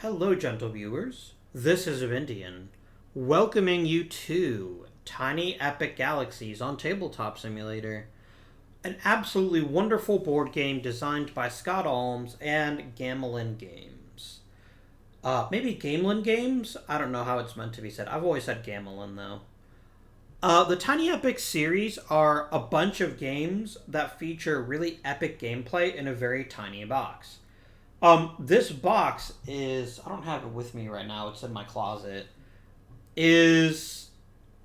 Hello, gentle viewers. This is Vindian, welcoming you to Tiny Epic Galaxies on Tabletop Simulator, an absolutely wonderful board game designed by Scott Alms and Gamelin Games. Maybe Gamelin Games? I don't know how it's meant to be said. I've always said Gamelin, though. The Tiny Epic series are a bunch of games that feature really epic gameplay in a very tiny box. This box is, I don't have it with me right now, it's in my closet, is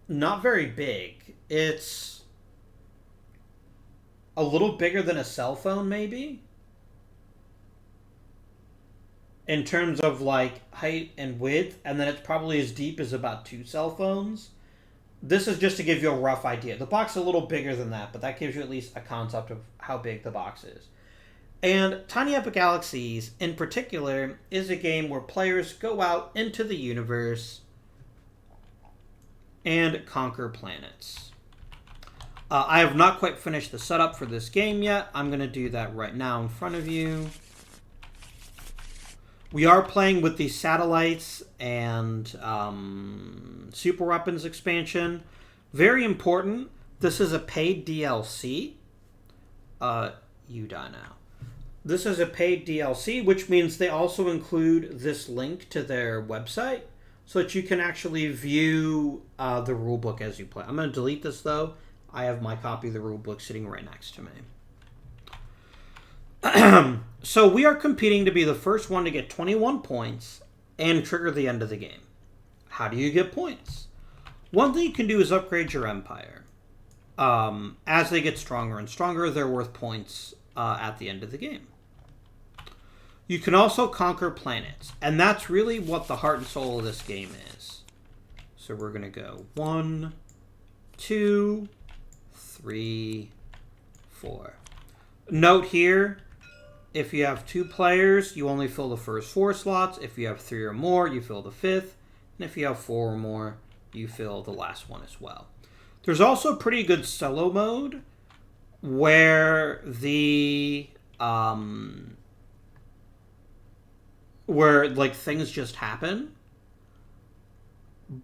not very big. It's a little bigger than a cell phone, maybe, in terms of like height and width, and then it's probably as deep as about two cell phones. This is just to give you a rough idea. The box is a little bigger than that, but that gives you at least a concept of how big the box is. And Tiny Epic Galaxies, in particular, is a game where players go out into the universe and conquer planets. I have not quite finished the setup for this game yet. I'm going to do that right now in front of you. We are playing with the satellites and super weapons expansion. Very important. This is a paid DLC. You die now. This is a paid DLC, which means they also include this link to their website so that you can actually view the rulebook as you play. I'm going to delete this, though. I have my copy of the rulebook sitting right next to me. So we are competing to be the first one to get 21 points and trigger the end of the game. How do you get points? One thing you can do is upgrade your empire. As they get stronger and stronger, they're worth points at the end of the game. You can also conquer planets, and that's really what the heart and soul of this game is. So we're going to go 1, 2, 3, 4. Note here, if you have 2 players, you only fill the first 4 slots. If you have 3 or more, you fill the 5th. And if you have 4 or more, you fill the last one as well. There's also pretty good solo mode where where like things just happen.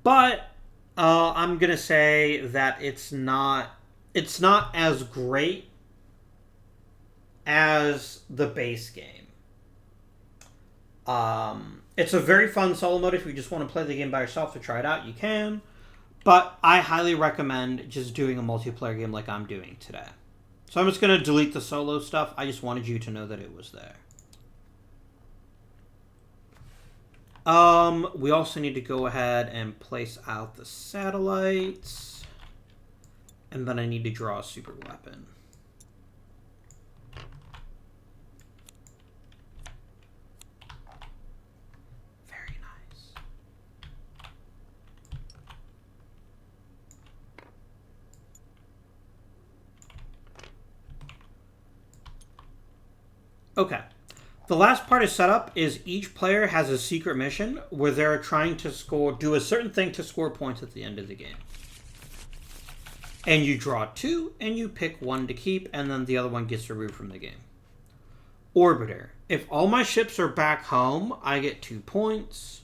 But I'm gonna say that it's not as great as the base game. It's a very fun solo mode. If you just want to play the game by yourself to try it out, you can. But I highly recommend just doing a multiplayer game like I'm doing today. So I'm just going to delete the solo stuff. I just wanted you to know that it was there. We also need to go ahead and place out the satellites. And then I need to draw a super weapon. Very nice. Okay. The last part of setup is each player has a secret mission where they're trying to do a certain thing to score points at the end of the game. And you draw 2, and you pick one to keep, and then the other one gets removed from the game. Orbiter. If all my ships are back home, I get 2 points.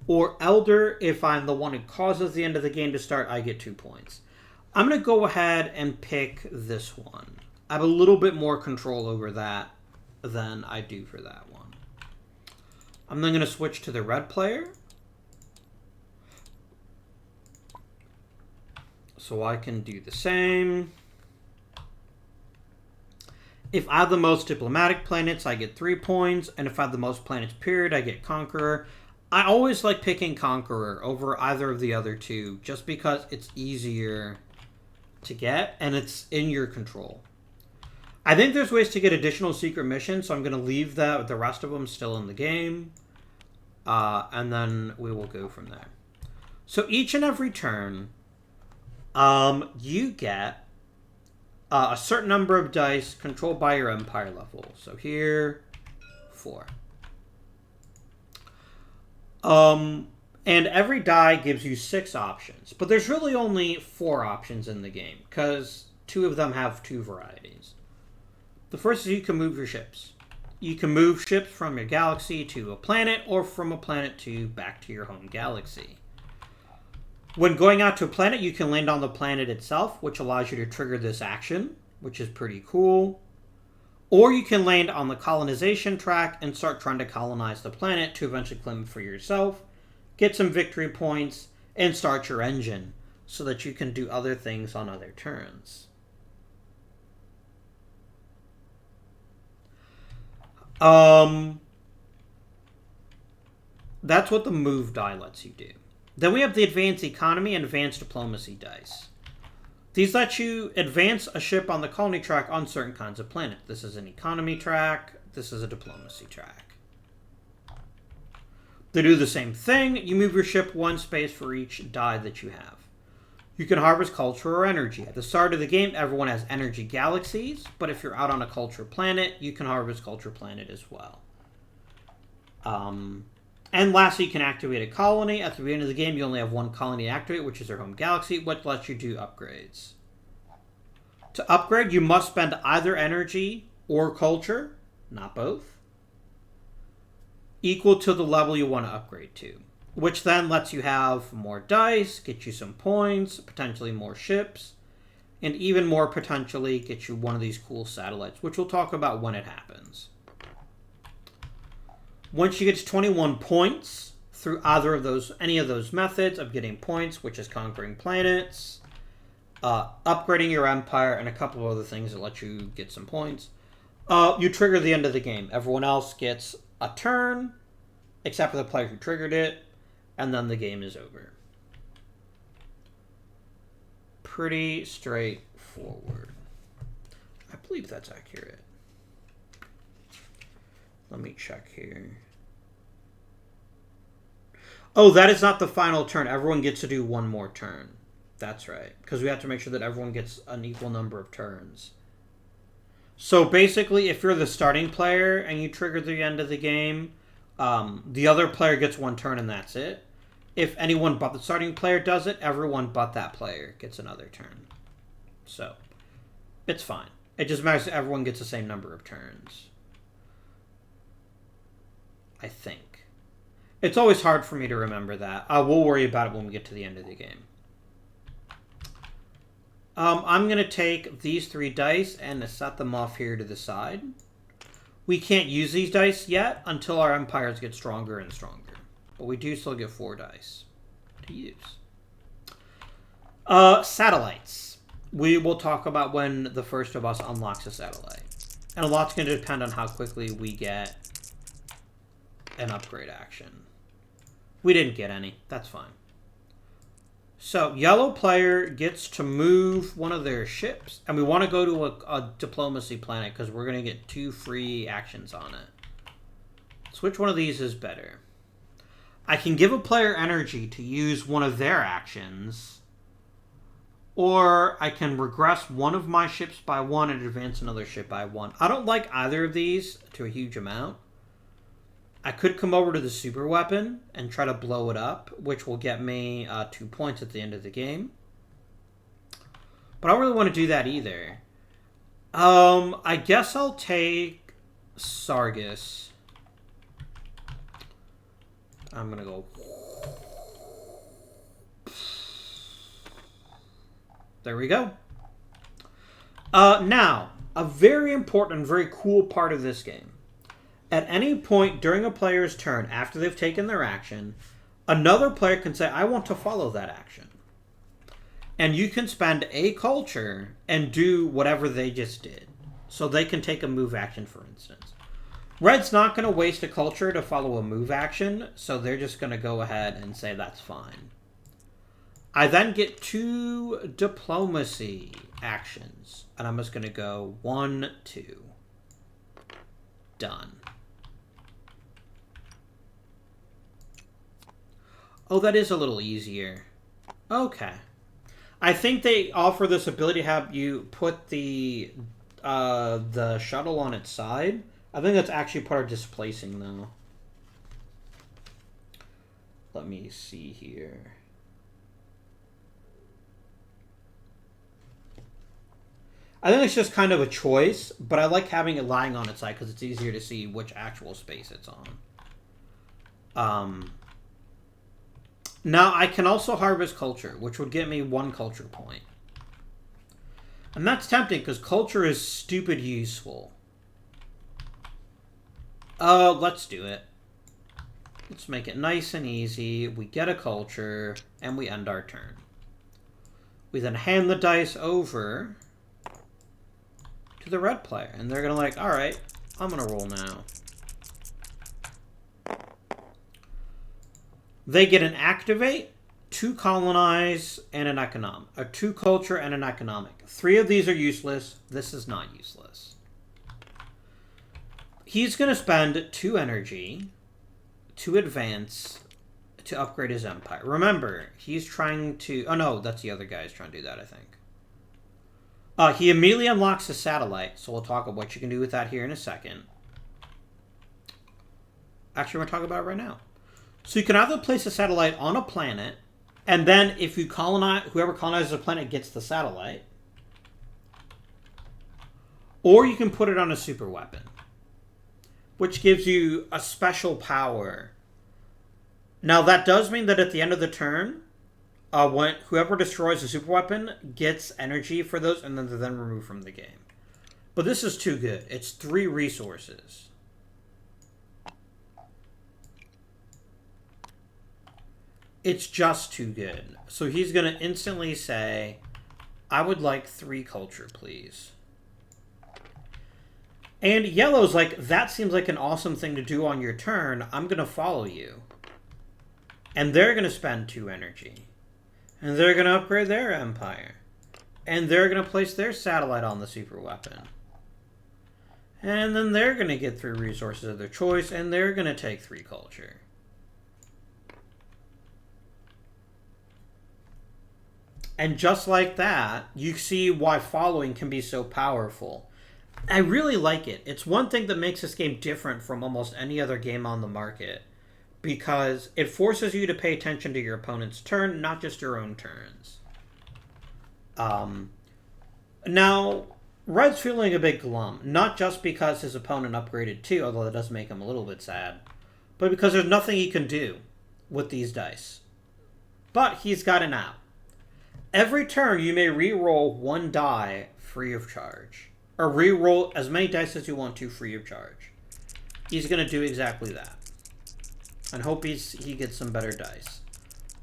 Or Elder, if I'm the one who causes the end of the game to start, I get 2 points. I'm going to go ahead and pick this one. I have a little bit more control over that than I do for that one. I'm then going to switch to the red player. So I can do the same. If I have the most diplomatic planets, I get 3 points. And if I have the most planets period, I get Conqueror. I always like picking Conqueror over either of the other two, just because it's easier to get and it's in your control. I think there's ways to get additional secret missions, so I'm going to leave the rest of them still in the game. And then we will go from there. So each and every turn, you get a certain number of dice controlled by your empire level. So here, 4. And every die gives you 6 options. But there's really only 4 options in the game, because 2 of them have 2 varieties. The first is you can move your ships. You can move ships from your galaxy to a planet or from a planet to back to your home galaxy. When going out to a planet, you can land on the planet itself, which allows you to trigger this action, which is pretty cool. Or you can land on the colonization track and start trying to colonize the planet to eventually claim it for yourself, get some victory points, and start your engine so that you can do other things on other turns. That's what the move die lets you do. Then we have the advanced economy and advanced diplomacy dice. These let you advance a ship on the colony track on certain kinds of planets. This is an economy track. This is a diplomacy track. They do the same thing. You move your ship one space for each die that you have. You can harvest culture or energy. At the start of the game, everyone has energy galaxies, but if you're out on a culture planet, you can harvest culture planet as well. And lastly, you can activate a colony. At the beginning of the game, you only have one colony to activate, which is your home galaxy, which lets you do upgrades. To upgrade, you must spend either energy or culture, not both, equal to the level you want to upgrade to, which then lets you have more dice, get you some points, potentially more ships, and even more potentially get you one of these cool satellites, which we'll talk about when it happens. Once you get to 21 points through any of those methods of getting points, which is conquering planets, upgrading your empire, and a couple of other things that let you get some points, you trigger the end of the game. Everyone else gets a turn, except for the player who triggered it, and then the game is over. Pretty straightforward. I believe that's accurate. Let me check here. Oh, that is not the final turn. Everyone gets to do one more turn. That's right. Because we have to make sure that everyone gets an equal number of turns. So basically, if you're the starting player and you trigger the end of the game, the other player gets one turn and that's it. If anyone but the starting player does it, everyone but that player gets another turn. So, it's fine. It just matters that everyone gets the same number of turns. I think. It's always hard for me to remember that. We'll worry about it when we get to the end of the game. I'm going to take these 3 dice and set them off here to the side. We can't use these dice yet until our empires get stronger and stronger. But we do still get 4 dice to use. Satellites. We will talk about when the first of us unlocks a satellite. And a lot's going to depend on how quickly we get an upgrade action. We didn't get any. That's fine. So, yellow player gets to move one of their ships. And we want to go to a diplomacy planet because we're going to get 2 free actions on it. So which one of these is better? I can give a player energy to use one of their actions. Or I can regress one of my ships by 1 and advance another ship by 1. I don't like either of these to a huge amount. I could come over to the super weapon and try to blow it up, which will get me 2 points at the end of the game. But I don't really want to do that either. I guess I'll take Sargus. I'm going to go... There we go. Now, a very important and very cool part of this game. At any point during a player's turn after they've taken their action, another player can say, I want to follow that action. And you can spend a culture and do whatever they just did. So they can take a move action, for instance. Red's not going to waste a culture to follow a move action, so they're just going to go ahead and say that's fine. I then get 2 diplomacy actions. And I'm just going to go 1, 2. Done. Oh, that is a little easier. Okay. I think they offer this ability to have you put the shuttle on its side. I think that's actually part of displacing, though. Let me see here. I think it's just kind of a choice, but I like having it lying on its side because it's easier to see which actual space it's on. Now, I can also harvest culture, which would get me 1 culture point. And that's tempting because culture is stupid useful. Let's do it. Let's make it nice and easy. We get a culture, and we end our turn. We then hand the dice over to the red player, and they're gonna like, all right, I'm gonna roll now. They get an activate, 2 colonize, and an economic. A 2 culture and an economic. 3 of these are useless. This is not useless. He's gonna spend 2 energy to advance to upgrade his empire. Remember, he's trying to... Oh no, that's the other guy who's trying to do that, I think. He immediately unlocks a satellite, so we'll talk about what you can do with that here in a second. Actually, we're going to talk about it right now. So you can either place a satellite on a planet, and then if you colonize, whoever colonizes the planet gets the satellite. Or you can put it on a super weapon, which gives you a special power. Now, that does mean that at the end of the turn, when whoever destroys the super weapon gets energy for those, and then they're then removed from the game. But this is too good. It's 3 resources. It's just too good. So he's going to instantly say, I would like 3 culture, please. And yellow's like, that seems like an awesome thing to do on your turn. I'm going to follow you. And they're going to spend 2 energy. And they're going to upgrade their empire. And they're going to place their satellite on the super weapon. And then they're going to get 3 resources of their choice, and they're going to take 3 culture. And just like that, you see why following can be so powerful. I really like it. It's one thing that makes this game different from almost any other game on the market, because it forces you to pay attention to your opponent's turn, not just your own turns. Now, Red's feeling a bit glum, not just because his opponent upgraded 2, although that does make him a little bit sad, but because there's nothing he can do with these dice. But he's got an out. Every turn, you may re-roll 1 die free of charge. Or re-roll as many dice as you want to free of charge. He's going to do exactly that. And hope he gets some better dice.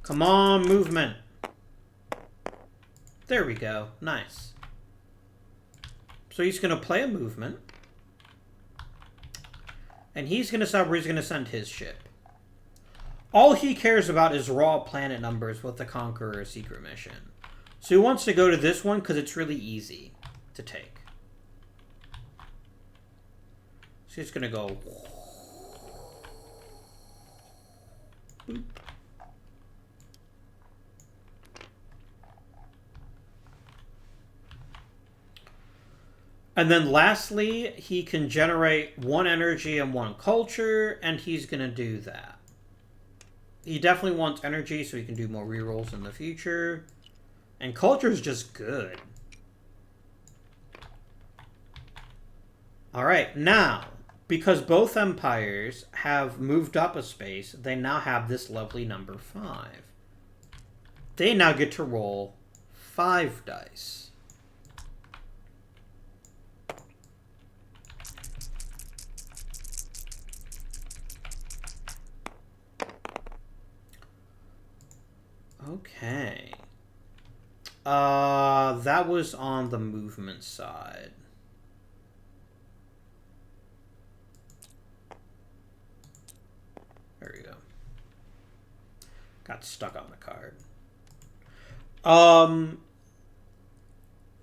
Come on, movement. There we go. Nice. So he's going to play a movement. And he's going to decide where he's going to send his ship. All he cares about is raw planet numbers with the Conqueror secret mission. So he wants to go to this one because it's really easy to take. So he's going to go... Boop. And then lastly, he can generate 1 energy and 1 culture, and he's going to do that. He definitely wants energy so he can do more rerolls in the future. And culture is just good. Alright, now, because both empires have moved up a space, they now have this lovely number 5. They now get to roll 5 dice. Okay. That was on the movement side. There we go. Got stuck on the card.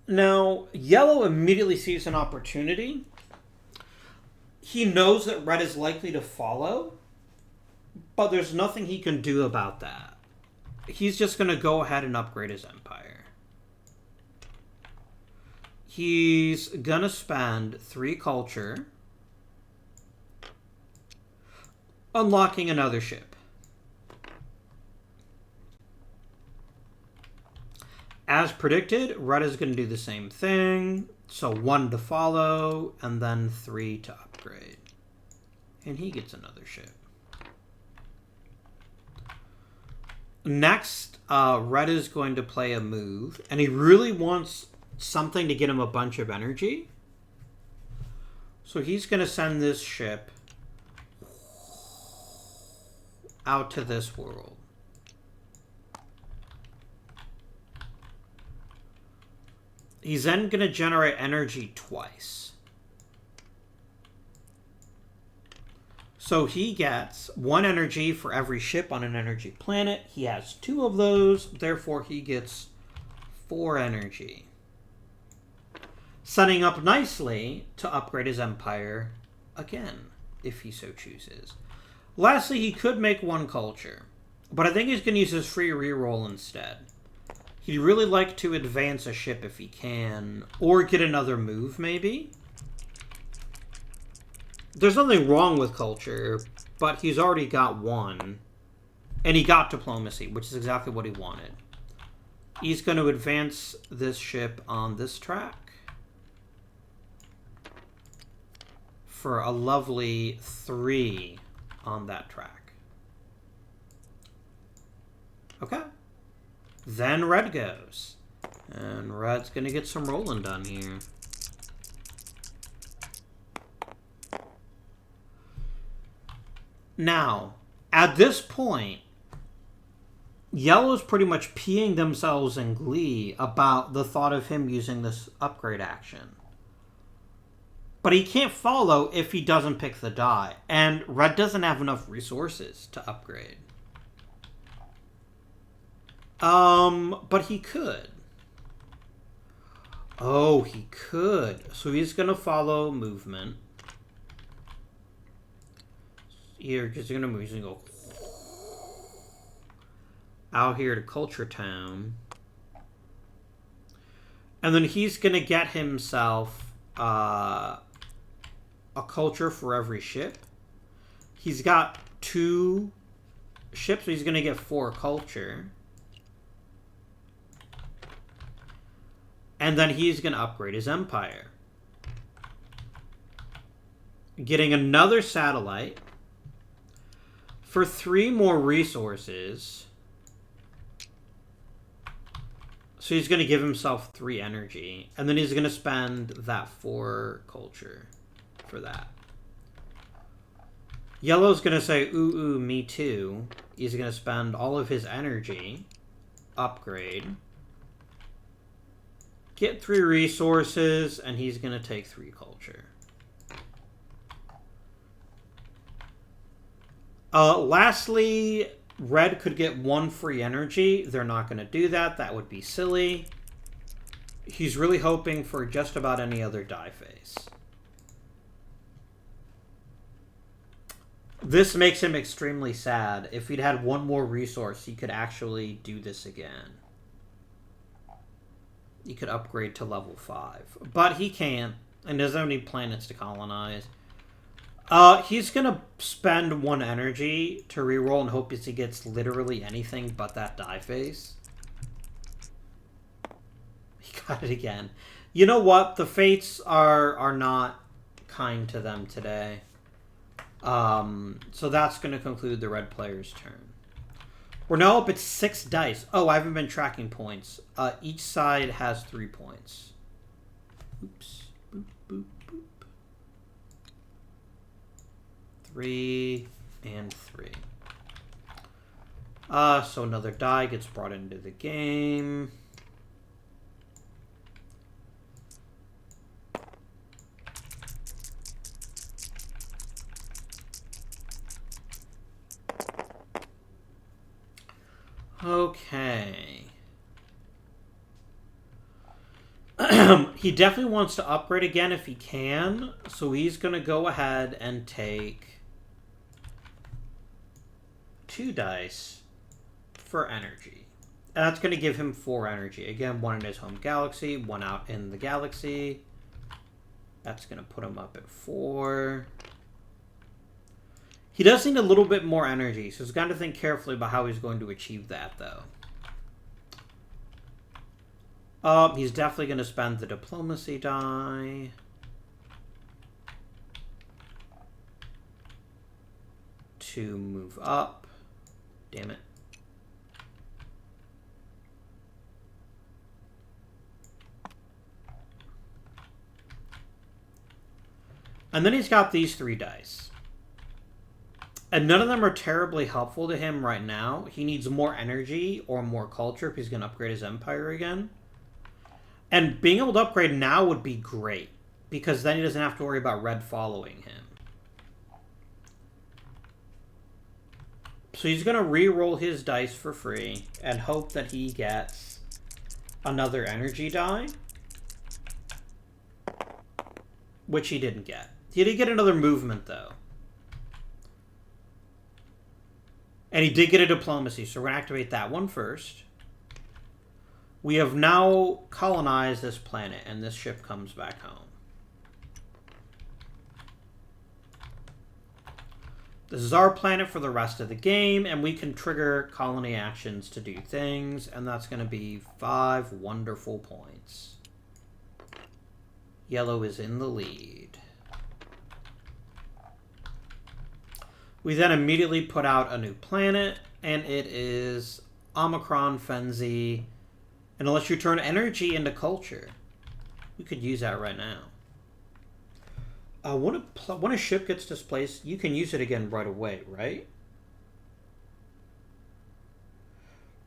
Now, yellow immediately sees an opportunity. He knows that red is likely to follow, but there's nothing he can do about that. He's just going to go ahead and upgrade his empire. He's going to spend 3 culture, unlocking another ship. as predicted, red is going to do the same thing. So 1 to follow, and then 3 to upgrade. And he gets another ship. Next, red is going to play a move, and he really wants something to get him a bunch of energy. So he's going to send this ship out to this world. He's then going to generate energy twice. So he gets 1 energy for every ship on an energy planet. He has 2 of those, therefore he gets 4 energy. Setting up nicely to upgrade his empire again, if he so chooses. Lastly, he could make 1 culture, but I think he's going to use his free reroll instead. He'd really like to advance a ship if he can, or get another move maybe. There's nothing wrong with culture, but he's already got 1, and he got diplomacy, which is exactly what he wanted. He's going to advance this ship on this track for a lovely 3 on that track. Okay. Then red goes. And red's going to get some rolling done here. Now, at this point, yellow's pretty much peeing themselves in glee about the thought of him using this upgrade action. But he can't follow if he doesn't pick the die. And red doesn't have enough resources to upgrade. But he could. Oh, he could. So he's going to follow movement. Here, just going to move. He's going to go out here to Culture Town. And then he's going to get himself a culture for every ship. He's got 2 ships, so he's going to get 4 culture. And then he's going to upgrade his empire. Getting another satellite for 3 more resources. So he's going to give himself 3 energy. And then he's going to spend that 4 culture for that. Yellow's going to say, ooh, me too. He's going to spend all of his energy. Upgrade. Get 3 resources, and he's going to take 3 culture. Lastly, red could get 1 free energy. They're not going to do that. That would be silly. He's really hoping for just about any other die face. This makes him extremely sad. If he'd had 1 more resource, he could actually do this again. He could upgrade to level 5. But he can't, and doesn't have any planets to colonize. He's going to spend 1 energy to reroll and hope he gets literally anything but that die face. He got it again. You know what? The fates are not kind to them today. So that's going to conclude the red player's turn. We're now up at 6 dice. Oh, I haven't been tracking points. Each side has 3 points. Oops. Boop, boop, boop. 3 and 3. So another die gets brought into the game. Okay. He definitely wants to upgrade again if he can, so he's going to go ahead and take 2 dice for energy. And that's going to give him 4 energy. Again, 1 in his home galaxy, 1 out in the galaxy. That's going to put him up at 4. He does need a little bit more energy, so he's got to think carefully about how he's going to achieve that, though. He's definitely going to spend the diplomacy die. To move up. Damn it. And then he's got these 3 dice. And none of them are terribly helpful to him right now. He needs more energy or more culture if he's going to upgrade his empire again. And being able to upgrade now would be great, because then he doesn't have to worry about red following him. So he's going to re-roll his dice for free and hope that he gets another energy die, which he didn't get. He did get another movement, though. And he did get a diplomacy, so we're going to activate that one first. We have now colonized this planet, and this ship comes back home. This is our planet for the rest of the game, and we can trigger colony actions to do things, and that's going to be 5 wonderful points. Yellow is in the lead. We then immediately put out a new planet, and it is Omicron Fenzi. And unless you turn energy into culture, we could use that right now. When a ship gets displaced, you can use it again right away, right?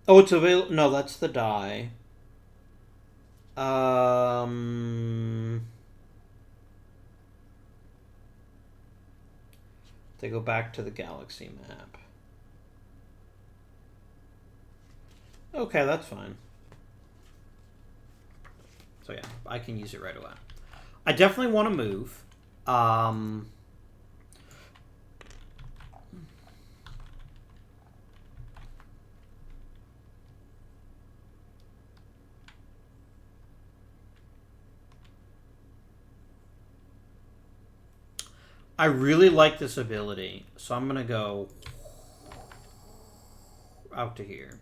Oh, it's available. No, that's the die. They go back to the galaxy map. Okay, that's fine. So yeah, I can use it right away. I definitely want to move. I really like this ability, so I'm going to go out to here.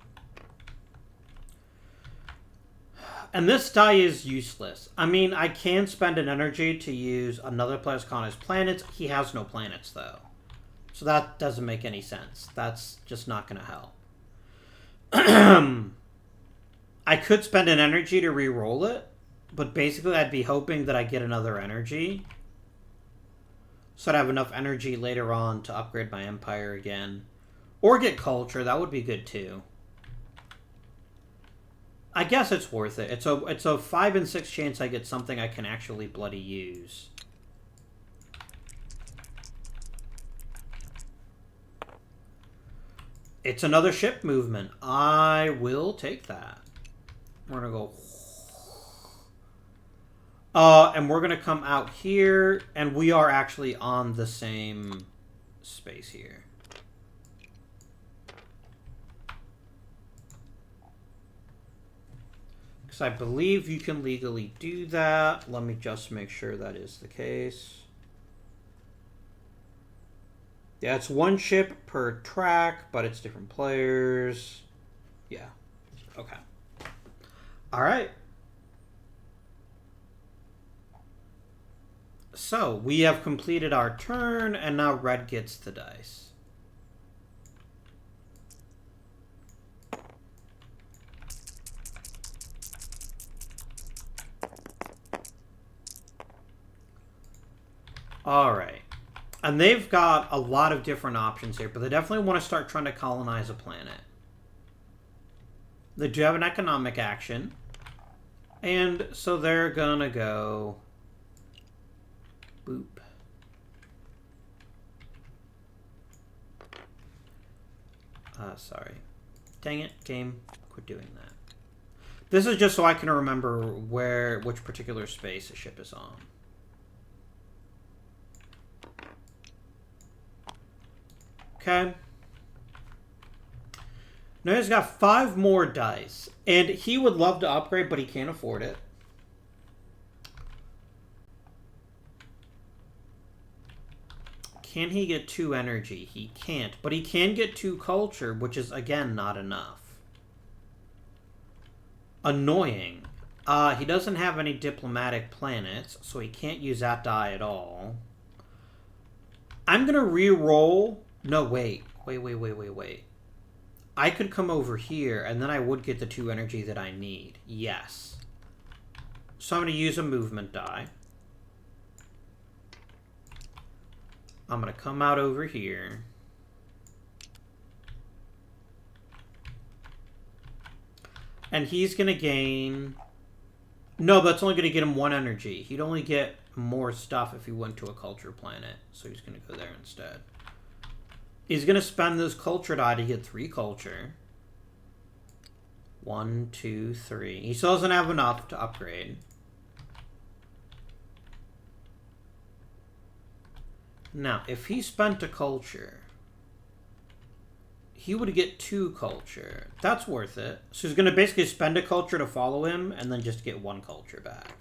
And this die is useless. I mean, I can spend an energy to use another player's con his planets. He has no planets, though. So that doesn't make any sense. That's just not going to help. I could spend an energy to re-roll it, but basically I'd be hoping that I get another energy. So I'd have enough energy later on to upgrade my empire again. Or get culture. That would be good, too. I guess it's worth it. It's a 5 in 6 chance I get something I can actually bloody use. It's another ship movement. I will take that. We're going to go... and we're going to come out here, and we are actually on the same space here. Because I believe you can legally do that. Let me just make sure that is the case. Yeah, it's 1 ship per track, but it's different players. Yeah. Okay. All right. So, we have completed our turn, and now red gets the dice. All right. And they've got a lot of different options here, but they definitely want to start trying to colonize a planet. They do have an economic action. And so they're going to go... Boop. Sorry. Dang it, game. Quit doing that. This is just so I can remember which particular space a ship is on. Okay. Now he's got 5 more dice. And he would love to upgrade, but he can't afford it. Can he get 2 energy? He can't. But he can get 2 culture, which is, again, not enough. Annoying. He doesn't have any diplomatic planets, so he can't use that die at all. I'm gonna re-roll. No, wait. Wait. I could come over here, and then I would get the 2 energy that I need. Yes. So I'm gonna use a movement die. I'm gonna come out over here. And he's gonna gain... No, that's only gonna get him 1 energy. He'd only get more stuff if he went to a culture planet. So he's gonna go there instead. He's gonna spend this culture die to get 3 culture. 1, 2, 3. He still doesn't have enough to upgrade. Now, if he spent a culture, he would get 2 culture. That's worth it. So he's going to basically spend a culture to follow him and then just get 1 culture back.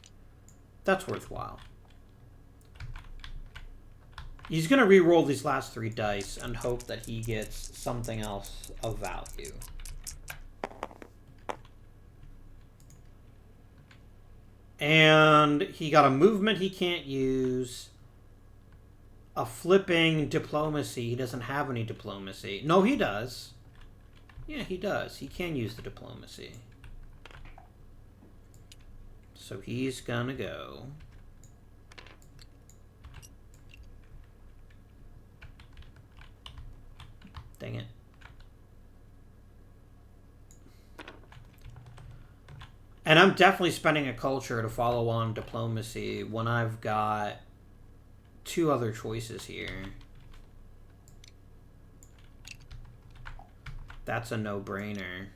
That's worthwhile. He's going to re-roll these last 3 dice and hope that he gets something else of value. And he got a movement he can't use. A flipping diplomacy. He doesn't have any diplomacy. No, he does. Yeah, he does. He can use the diplomacy. So he's gonna go. Dang it. And I'm definitely spending a culture to follow on diplomacy when I've got 2 other choices here. That's a no-brainer.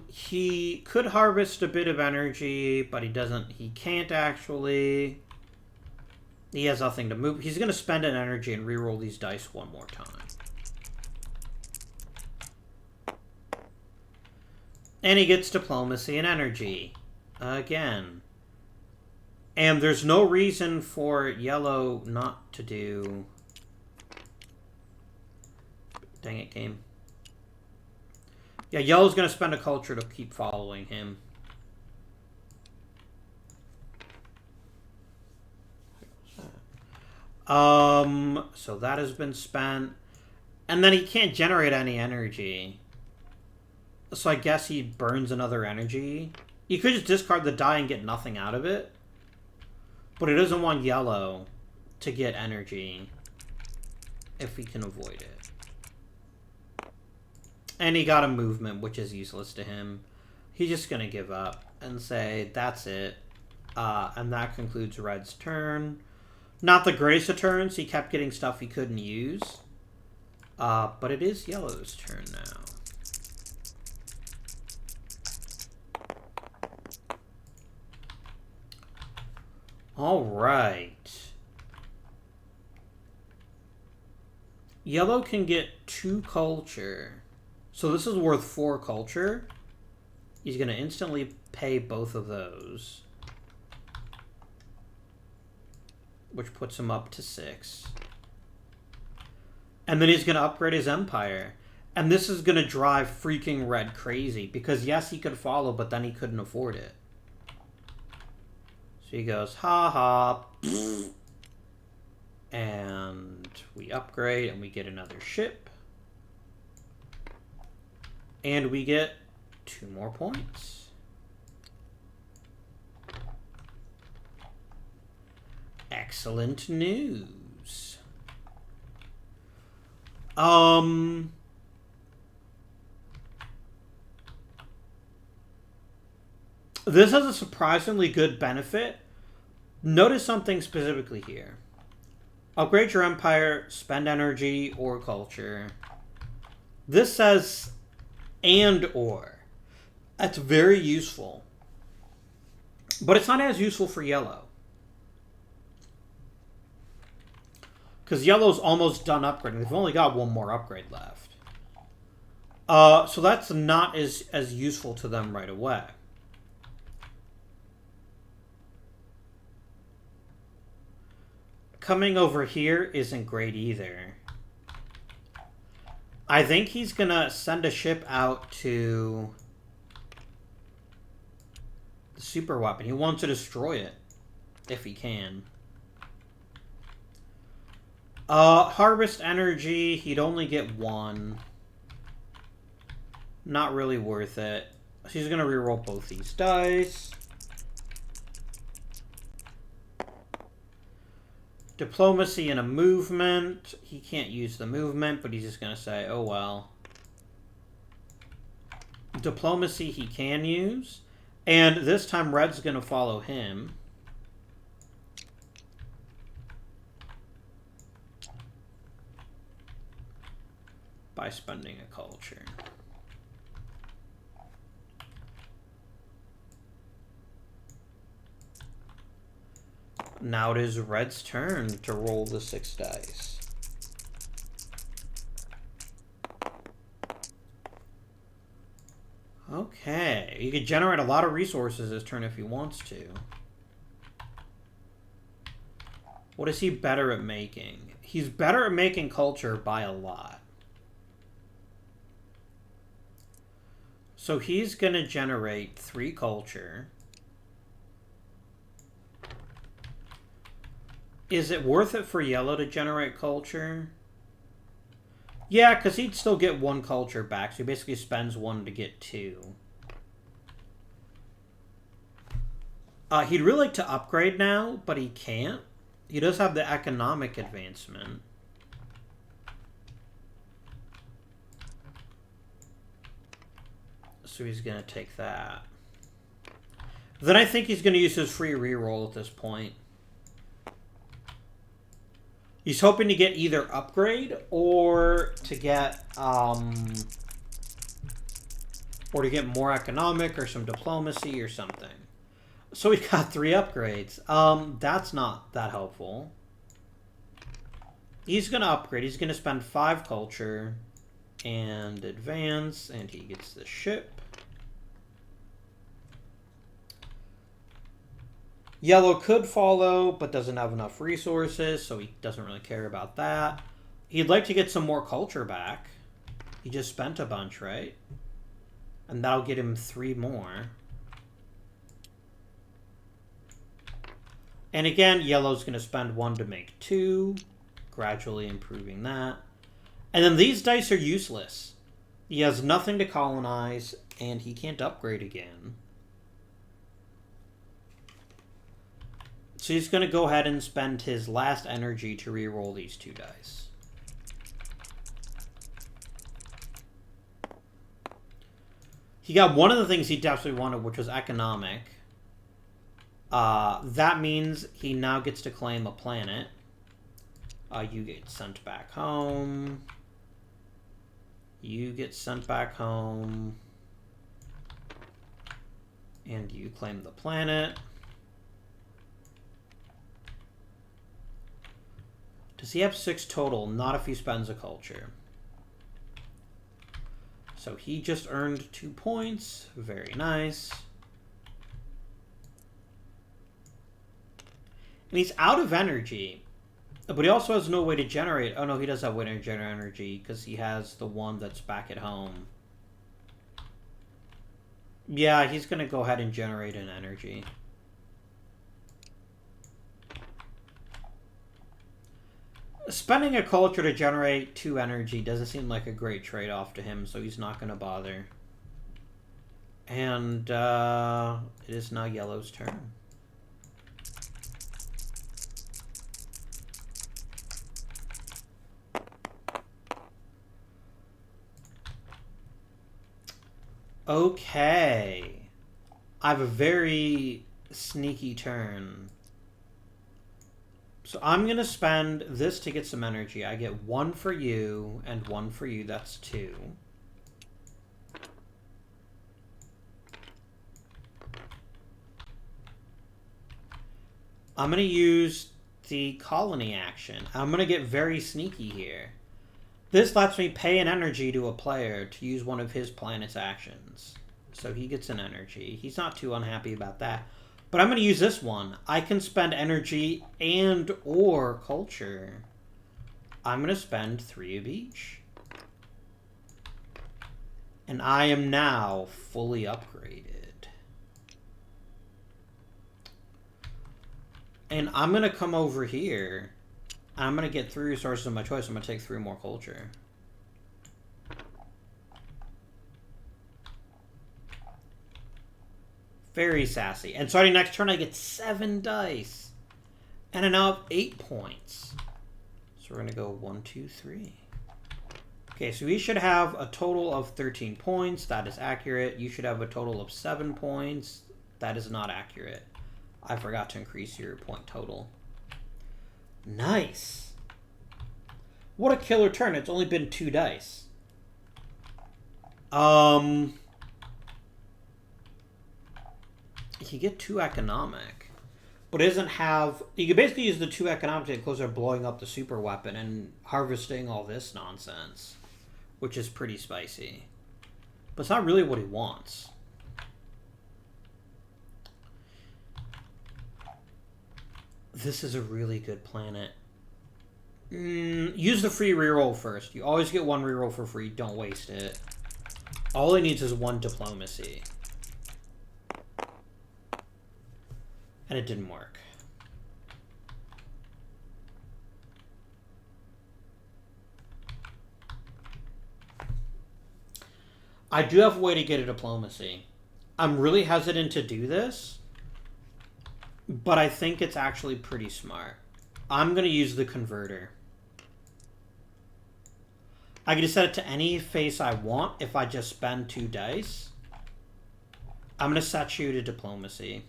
He could harvest a bit of energy, but he can't actually. He has nothing to move. He's going to spend an energy and reroll these dice 1 more time. And he gets diplomacy and energy. Again. And there's no reason for yellow not to do... Dang it, game. Yeah, yellow's going to spend a culture to keep following him. So that has been spent. And then he can't generate any energy. So I guess he burns another energy. You could just discard the die and get nothing out of it. But he doesn't want yellow to get energy if he can avoid it. And he got a movement, which is useless to him. He's just going to give up and say, that's it. And that concludes Red's turn. Not the greatest of turns. He kept getting stuff he couldn't use. But it is Yellow's turn now. All right. Yellow can get 2 culture. So this is worth 4 culture. He's going to instantly pay both of those. Which puts him up to 6. And then he's going to upgrade his empire. And this is going to drive freaking Red crazy. Because yes, he could follow, but then he couldn't afford it. So he goes, ha ha. And we upgrade and we get another ship. And we get 2 more points. Excellent news. This has a surprisingly good benefit. Notice something specifically here. Upgrade your empire, spend energy or culture. This says and or. That's very useful. But it's not as useful for yellow. Because yellow's almost done upgrading. They've only got 1 more upgrade left. So that's not as useful to them right away. Coming over here isn't great either. I think he's gonna send a ship out to the super weapon. He wants to destroy it, if he can. Harvest energy, he'd only get one. Not really worth it. So he's gonna reroll both these dice. Diplomacy and a movement. He can't use the movement, but he's just gonna say, oh well. Diplomacy he can use. And this time Red's gonna follow him. By spending a culture. Now it is Red's turn to roll the 6 dice. Okay, he could generate a lot of resources this turn if he wants to. What is he better at making? He's better at making culture by a lot. So he's going to generate 3 culture. Is it worth it for yellow to generate culture? Yeah, because he'd still get 1 culture back, so he basically spends 1 to get 2. He'd really like to upgrade now, but he can't. He does have the economic advancement. So he's going to take that. Then I think he's going to use his free reroll at this point. He's hoping to get either upgrade or to get more economic or some diplomacy or something. So we got 3 upgrades. That's not that helpful. He's going to upgrade. He's going to spend 5 culture and advance, and he gets the ship. Yellow could follow, but doesn't have enough resources, so he doesn't really care about that. He'd like to get some more culture back. He just spent a bunch, right? And that'll get him 3 more. And again, yellow's going to spend 1 to make 2, gradually improving that. And then these dice are useless. He has nothing to colonize, and he can't upgrade again. So he's going to go ahead and spend his last energy to reroll these 2 dice. He got one of the things he desperately wanted, which was economic. That means he now gets to claim a planet. You get sent back home. You get sent back home. And you claim the planet. Does he have 6 total? Not if he spends a culture. So he just earned 2 points. Very nice. And he's out of energy. But he also has no way to generate... Oh, no, he does have way to generate energy because he has the one that's back at home. Yeah, he's going to go ahead and generate an energy. Spending a culture to generate 2 energy doesn't seem like a great trade-off to him, so he's not going to bother. And it is now yellow's turn. Okay. I have a very sneaky turn. So I'm going to spend this to get some energy. I get 1 for you and 1 for you. That's 2. I'm going to use the colony action. I'm going to get very sneaky here. This lets me pay an energy to a player to use one of his planet's actions. So he gets an energy. He's not too unhappy about that. But I'm going to use this one. I can spend energy and or culture. I'm going to spend 3 of each. And I am now fully upgraded. And I'm going to come over here. I'm going to get 3 resources of my choice. I'm going to take 3 more culture. Very sassy. And starting next turn, I get 7 dice. And I now have 8 points. So we're going to go 1, 2, 3. Okay, so we should have a total of 13 points. That is accurate. You should have a total of 7 points. That is not accurate. I forgot to increase your point total. Nice. What a killer turn. It's only been 2 dice. You get 2 economic. But it doesn't have... You can basically use the 2 economic to get closer to blowing up the super weapon and harvesting all this nonsense. Which is pretty spicy. But it's not really what he wants. This is a really good planet. Use the free reroll first. You always get 1 reroll for free. Don't waste it. All he needs is 1 diplomacy. And it didn't work. I do have a way to get a diplomacy. I'm really hesitant to do this, but I think it's actually pretty smart. I'm going to use the converter. I can just set it to any face I want if I just spend 2 dice. I'm going to set you to diplomacy.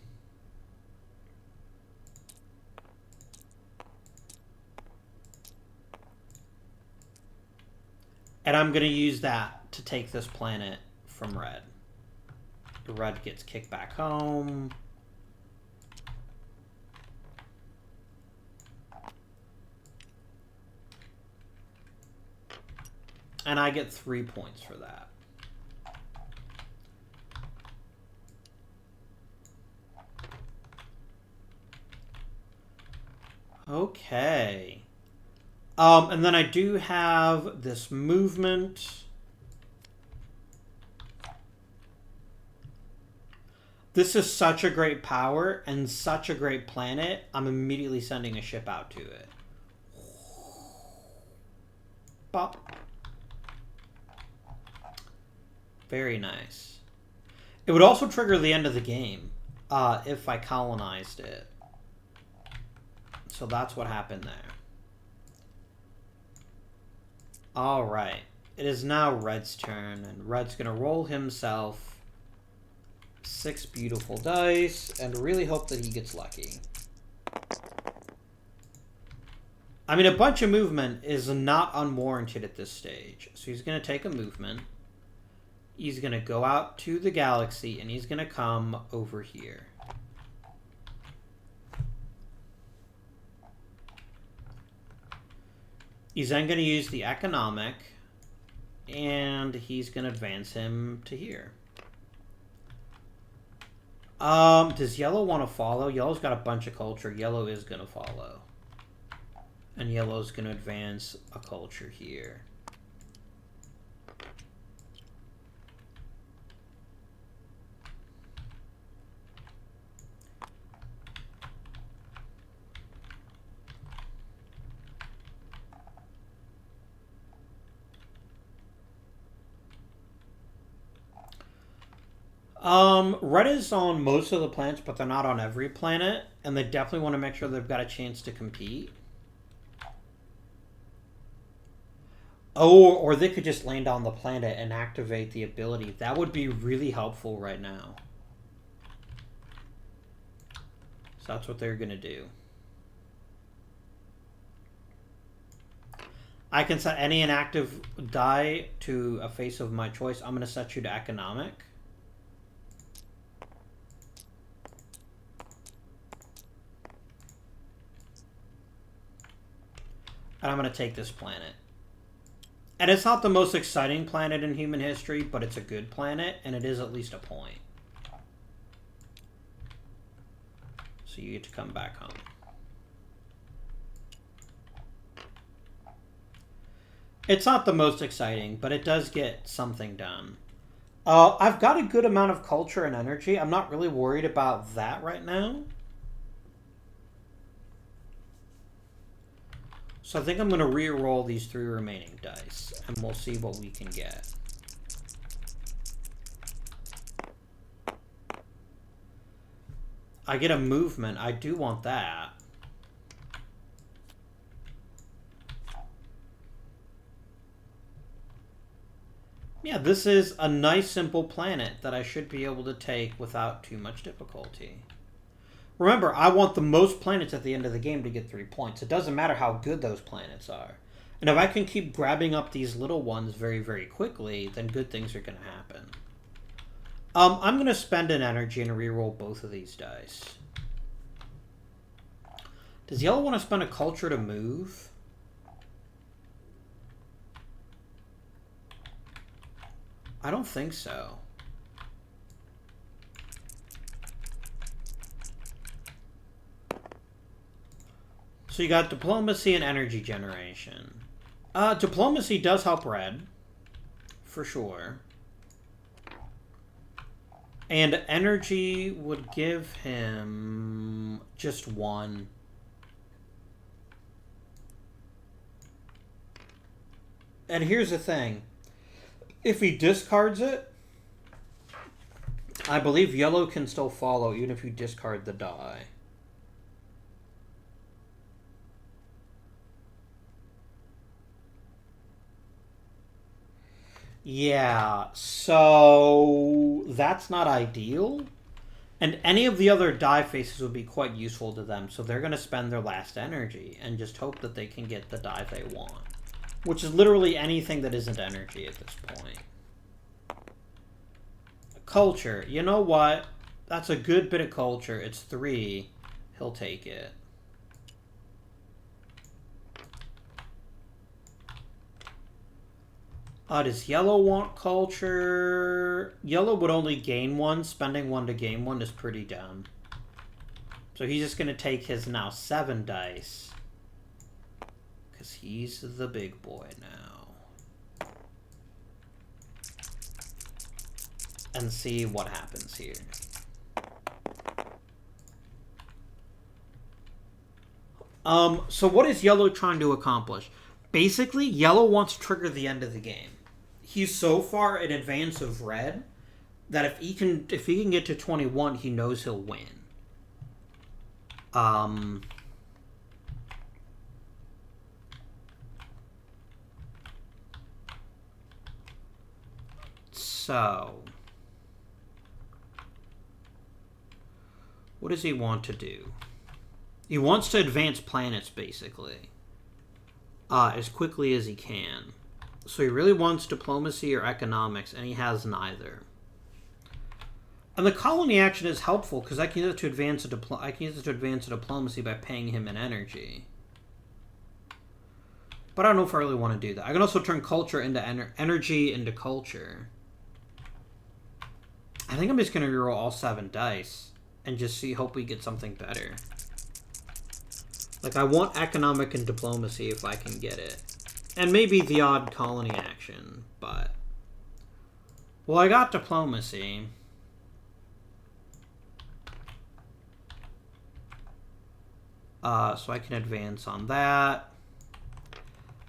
And I'm going to use that to take this planet from red. The red gets kicked back home. And I get 3 points for that. Okay. And then I do have this movement. This is such a great power and such a great planet. I'm immediately sending a ship out to it. Bop. Very nice. It would also trigger the end of the game if I colonized it. So that's what happened there. Alright. It is now Red's turn, and Red's going to roll himself 6 beautiful dice and really hope that he gets lucky. I mean, a bunch of movement is not unwarranted at this stage. So he's going to take a movement. He's going to go out to the galaxy, and he's going to come over here. He's then going to use the economic, and he's going to advance him to here. Does yellow want to follow? Yellow's got a bunch of culture. Yellow is going to follow. And yellow's going to advance a culture here. Red is on most of the planets, but they're not on every planet, and they definitely want to make sure they've got a chance to compete. Oh, or they could just land on the planet and activate the ability. That would be really helpful right now. So that's what they're going to do. I can set any inactive die to a face of my choice. I'm going to set you to economic. And I'm going to take this planet. And it's not the most exciting planet in human history, but it's a good planet, and it is at least a point. So you get to come back home. It's not the most exciting, but it does get something done. I've got a good amount of culture and energy. I'm not really worried about that right now. So I think I'm going to re-roll these 3 remaining dice, and we'll see what we can get. I get a movement. I do want that. Yeah, this is a nice, simple planet that I should be able to take without too much difficulty. Remember, I want the most planets at the end of the game to get 3 points. It doesn't matter how good those planets are. And if I can keep grabbing up these little ones very, very quickly, then good things are going to happen. I'm going to spend an energy and reroll both of these dice. Does yellow want to spend a culture to move? I don't think so. So you got diplomacy and energy generation. Diplomacy does help red, for sure. And energy would give him just 1. And here's the thing. If he discards it, I believe yellow can still follow even if you discard the die. Yeah, so that's not ideal. And any of the other die faces would be quite useful to them, so they're going to spend their last energy and just hope that they can get the die they want. Which is literally anything that isn't energy at this point. Culture. You know what? That's a good bit of culture. It's 3. He'll take it. Does yellow want culture? Yellow would only gain 1. Spending 1 to gain 1 is pretty dumb. So he's just going to take his now 7 dice. Because he's the big boy now. And see what happens here. So what is yellow trying to accomplish? Basically, yellow wants to trigger the end of the game. He's so far in advance of red that if he can get to 21, he knows he'll win. So what does he want to do? He wants to advance planets, basically, as quickly as he can. So he really wants diplomacy or economics, and he has neither. And the colony action is helpful because I can use it to advance a diplomacy by paying him in energy. But I don't know if I really want to do that. I can also turn culture into energy into culture. I think I'm just going to reroll all 7 dice and just hope we get something better. Like, I want economic and diplomacy if I can get it. And maybe the odd colony action, but... Well, I got diplomacy. So I can advance on that.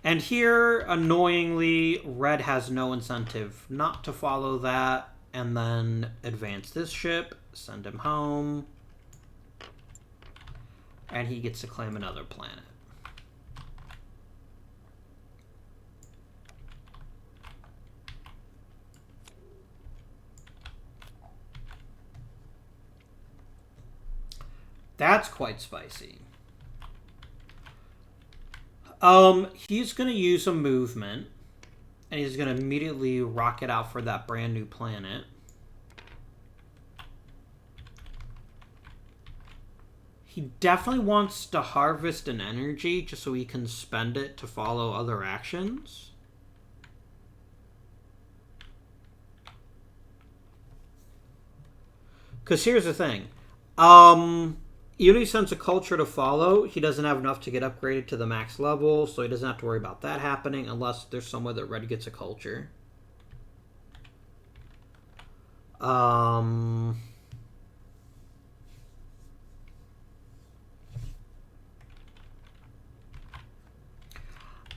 And here, annoyingly, red has no incentive not to follow that. And then advance this ship, send him home. And he gets to claim another planet. That's quite spicy. He's going to use a movement. And he's going to immediately rocket out for that brand new planet. He definitely wants to harvest an energy just so he can spend it to follow other actions. Because here's the thing. Even if he sends a culture to follow, he doesn't have enough to get upgraded to the max level, so he doesn't have to worry about that happening unless there's somewhere that red gets a culture. I'm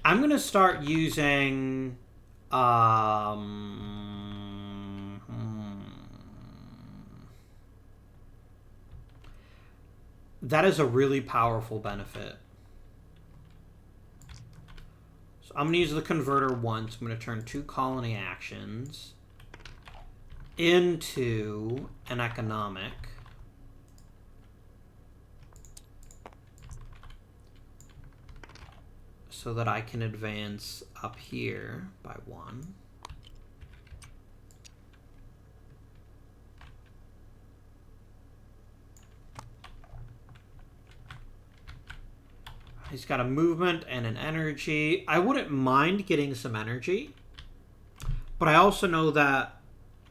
going to start using... That is a really powerful benefit. So I'm going to use the converter once. I'm going to turn 2 colony actions into an economic. So that I can advance up here by 1. He's got a movement and an energy. I wouldn't mind getting some energy. But I also know that...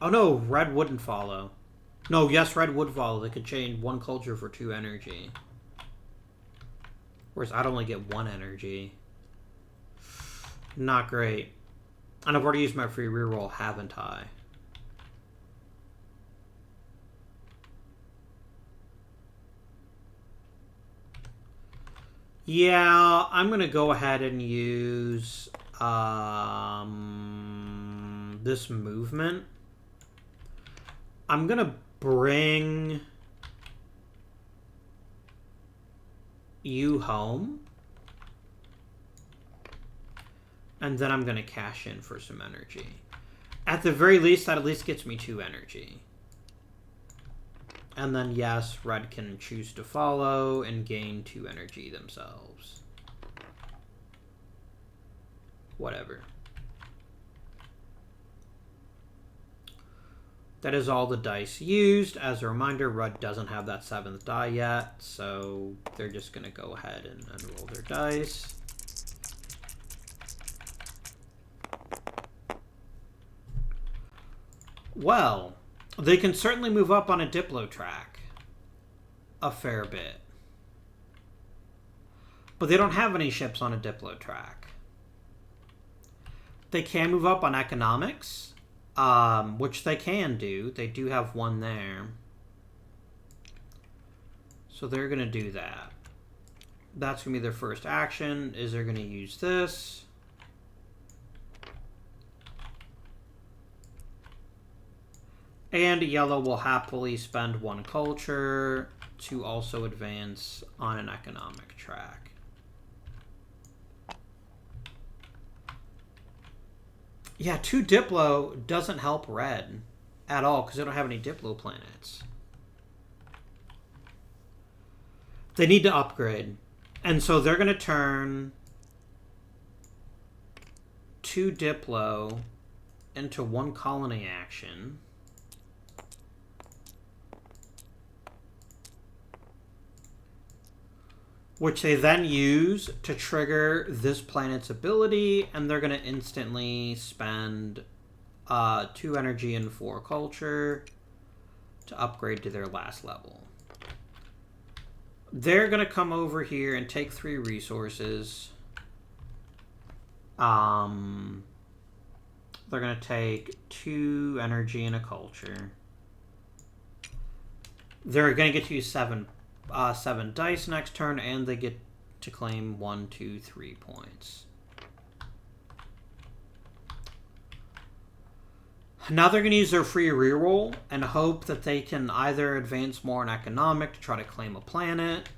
Oh no, red wouldn't follow. No, yes, red would follow. They could change 1 culture for 2 energy. Whereas I'd only get 1 energy. Not great. And I've already used my free reroll, haven't I? Yeah, I'm going to go ahead and use this movement. I'm going to bring you home. And then I'm going to cash in for some energy. At the very least, that at least gets me 2 energy. And then, yes, red can choose to follow and gain 2 energy themselves. Whatever. That is all the dice used. As a reminder, red doesn't have that 7th die yet, so they're just going to go ahead and roll their dice. Well, they can certainly move up on a Diplo track a fair bit. But they don't have any ships on a Diplo track. They can move up on economics, which they can do. They do have 1 there. So they're going to do that. That's going to be their first action, is they're going to use this. And yellow will happily spend 1 culture to also advance on an economic track. Yeah, 2 Diplo doesn't help red at all because they don't have any Diplo planets. They need to upgrade. And so they're going to turn 2 Diplo into 1 colony action. Which they then use to trigger this planet's ability, and they're going to instantly spend 2 energy and 4 culture to upgrade to their last level. They're going to come over here and take 3 resources. They're going to take 2 energy and a culture. They're going to get to use 7 dice next turn, and they get to claim 1, 2, 3 points. Now they're going to use their free reroll and hope that they can either advance more in economic to try to claim a planet,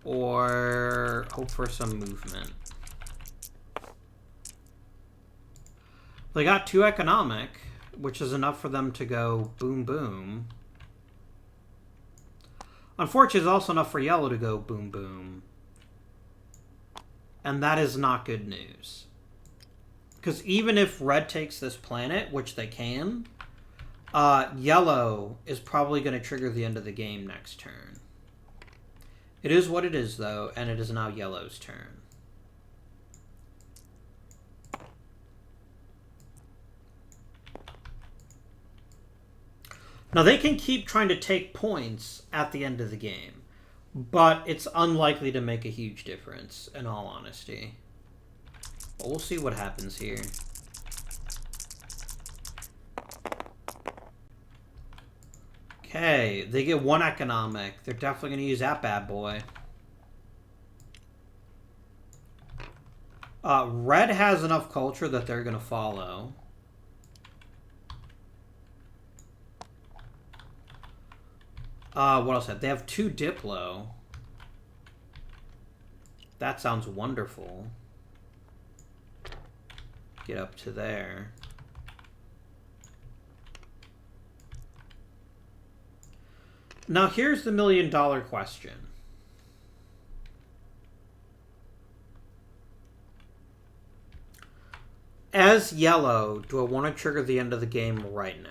or hope for some movement. They got 2 economic, which is enough for them to go boom boom. Unfortunately, it's also enough for yellow to go boom boom. And that is not good news. Because even if red takes this planet, which they can, yellow is probably going to trigger the end of the game next turn. It is what it is, though, and it is now yellow's turn. Now, they can keep trying to take points at the end of the game, but it's unlikely to make a huge difference, in all honesty. But we'll see what happens here. Okay, they get 1 economic. They're definitely going to use that bad boy. Red has enough culture that they're going to follow. What else? They have 2 Diplo. That sounds wonderful. Get up to there. Now here's the $1 million question. As yellow, do I want to trigger the end of the game right now?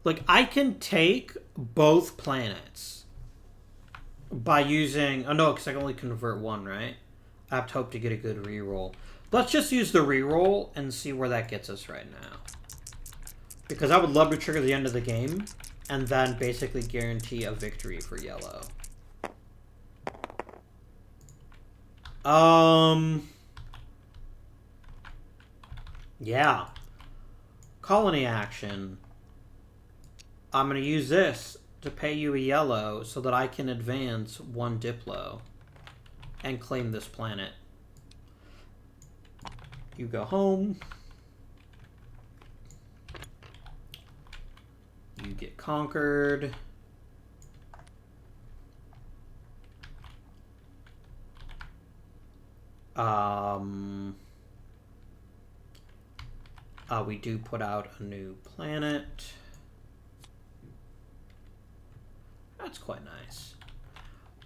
Like, I can take both planets by using... Oh, no, because I can only convert 1, right? I have to hope to get a good reroll. Let's just use the reroll and see where that gets us right now. Because I would love to trigger the end of the game and then basically guarantee a victory for yellow. Yeah. Colony action. I'm going to use this to pay you a yellow so that I can advance 1 Diplo and claim this planet. You go home. You get conquered. We do put out a new planet. That's quite nice.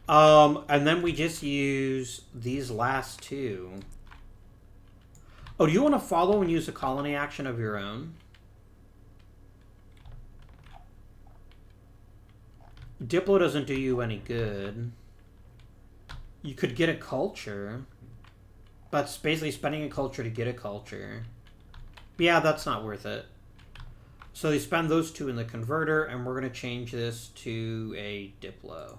And then we just use these last 2. Oh, do you want to follow and use a colony action of your own? Diplo doesn't do you any good. You could get a culture. But it's basically spending a culture to get a culture. Yeah, that's not worth it. So they spend those 2 in the converter, and we're going to change this to a Diplo.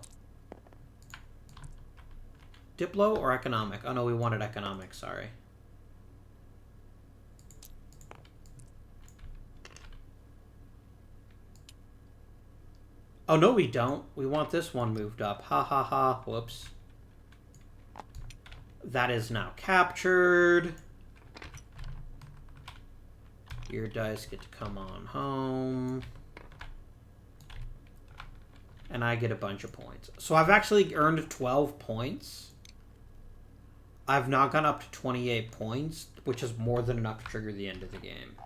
Diplo or economic? Oh no, we wanted economic, sorry. Oh no, we don't. We want this one moved up. Ha ha ha. Whoops. That is now captured. Your dice get to come on home. And I get a bunch of points. So I've actually earned 12 points. I've now gone up to 28 points, which is more than enough to trigger the end of the game.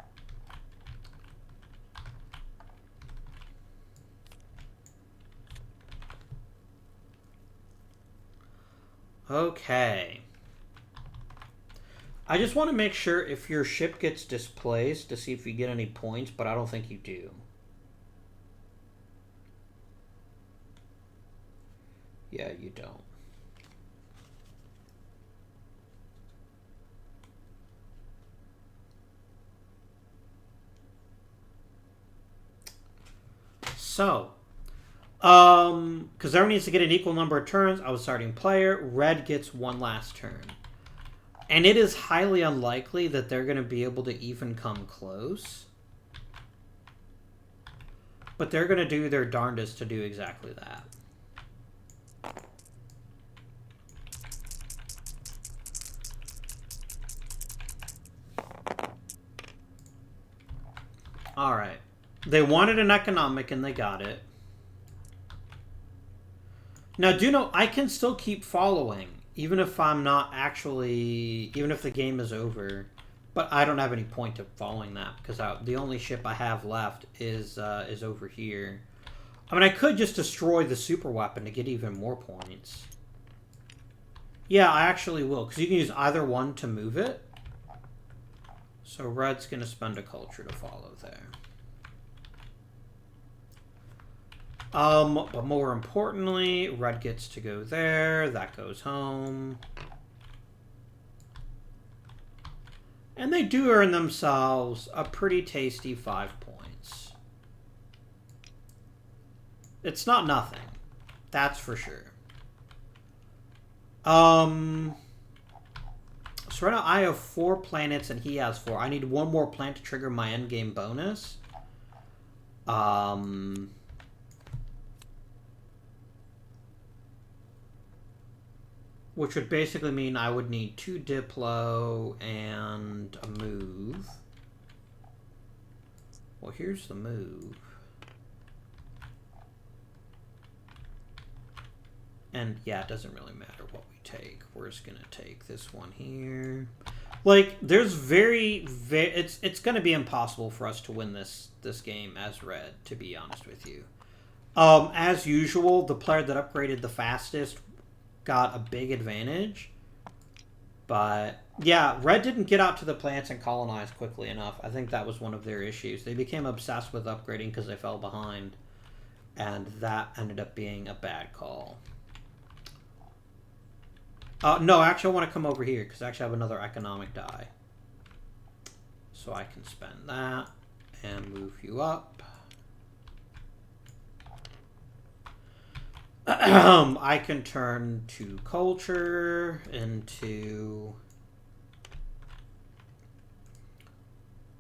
Okay. I just want to make sure if your ship gets displaced to see if you get any points, but I don't think you do. Yeah, you don't. So, because everyone needs to get an equal number of turns, I was starting player. Red gets 1 last turn. And it is highly unlikely that they're going to be able to even come close. But they're going to do their darndest to do exactly that. Alright. They wanted an economic and they got it. Now, do know, I can still keep following. Even if I'm not actually... Even if the game is over. But I don't have any point of following that. Because the only ship I have left is over here. I mean, I could just destroy the super weapon to get even more points. Yeah, I actually will. Because you can use either one to move it. So Red's going to spend a culture to follow there. But more importantly, Red gets to go there. That goes home. And they do earn themselves a pretty tasty 5 points. It's not nothing. That's for sure. So So right now I have 4 planets and he has 4. I need 1 more planet to trigger my endgame bonus. Which would basically mean I would need 2 Diplo and a move. Well, here's the move. And yeah, it doesn't really matter what we take. We're just gonna take this one here. Like, there's it's gonna be impossible for us to win this game as red, to be honest with you. As usual, the player that upgraded the fastest got a big advantage. But yeah, red didn't get out to the planets and colonize quickly enough. I think that was one of their issues. They became obsessed with upgrading because they fell behind. And that ended up being a bad call. No, actually I want to come over here because I actually have another economic die. So I can spend that and move you up. I can turn 2 culture into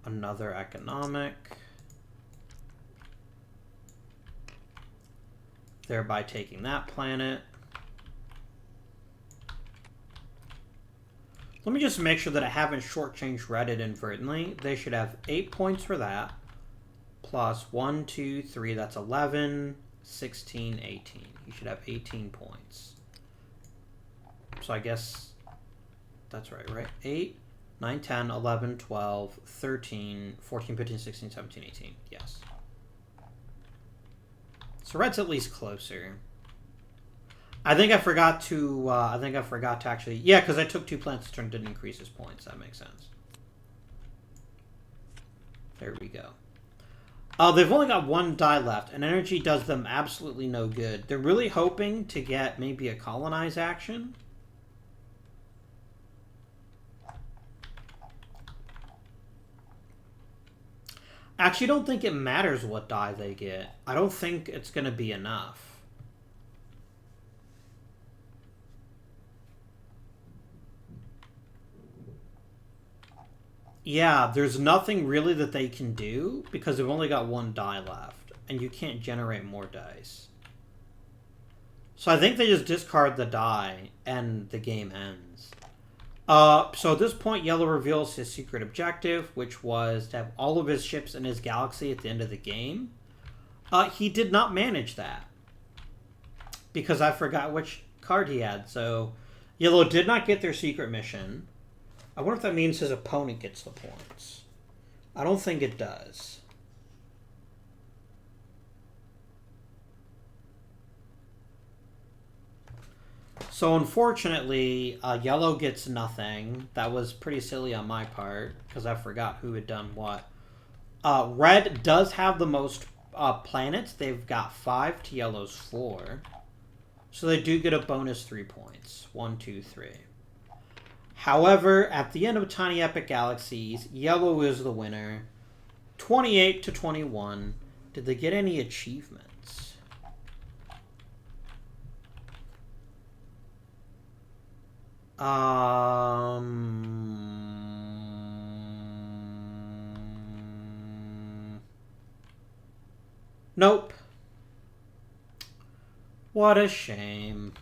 another economic, thereby taking that planet. Let me just make sure that I haven't shortchanged Reddit inadvertently. They should have 8 points for that, plus 1, 2, 3, that's 11, 16, 18. You should have 18 points. So I guess that's right? 8, 9, 10, 11, 12, 13, 14, 15, 16, 17, 18. Yes. So red's at least closer. I think I forgot to actually... Yeah, because I took 2 planets to turn, didn't increase his points. That makes sense. There we go. They've only got 1 die left, and energy does them absolutely no good. They're really hoping to get maybe a colonize action. Actually, I don't think it matters what die they get. I don't think it's going to be enough. Yeah, there's nothing really that they can do because they've only got 1 die left, and you can't generate more dice. So I think they just discard the die, and the game ends. So at this point, Yellow reveals his secret objective, which was to have all of his ships in his galaxy at the end of the game. He did not manage that, because I forgot which card he had. So Yellow did not get their secret mission. I wonder if that means his opponent gets the points. I don't think it does. So unfortunately, Yellow gets nothing. That was pretty silly on my part, because I forgot who had done what. Red does have the most planets. They've got 5 to Yellow's 4. So they do get a bonus 3 points. 1, 2, 3. However, at the end of Tiny Epic Galaxies, Yellow is the winner. 28 to 21. Did they get any achievements? Nope. What a shame.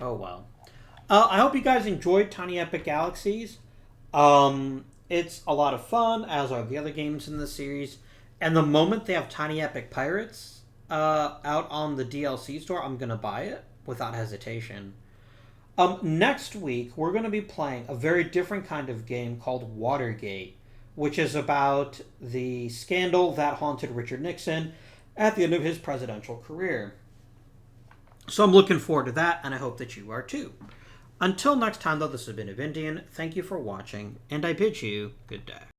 Oh well. I hope you guys enjoyed Tiny Epic Galaxies. It's a lot of fun, as are the other games in the series. And the moment they have Tiny Epic Pirates out on the DLC store, I'm going to buy it without hesitation. Next week, we're going to be playing a very different kind of game called Watergate, which is about the scandal that haunted Richard Nixon at the end of his presidential career. So I'm looking forward to that, and I hope that you are too. Until next time, though, this has been Avindian. Thank you for watching, and I bid you good day.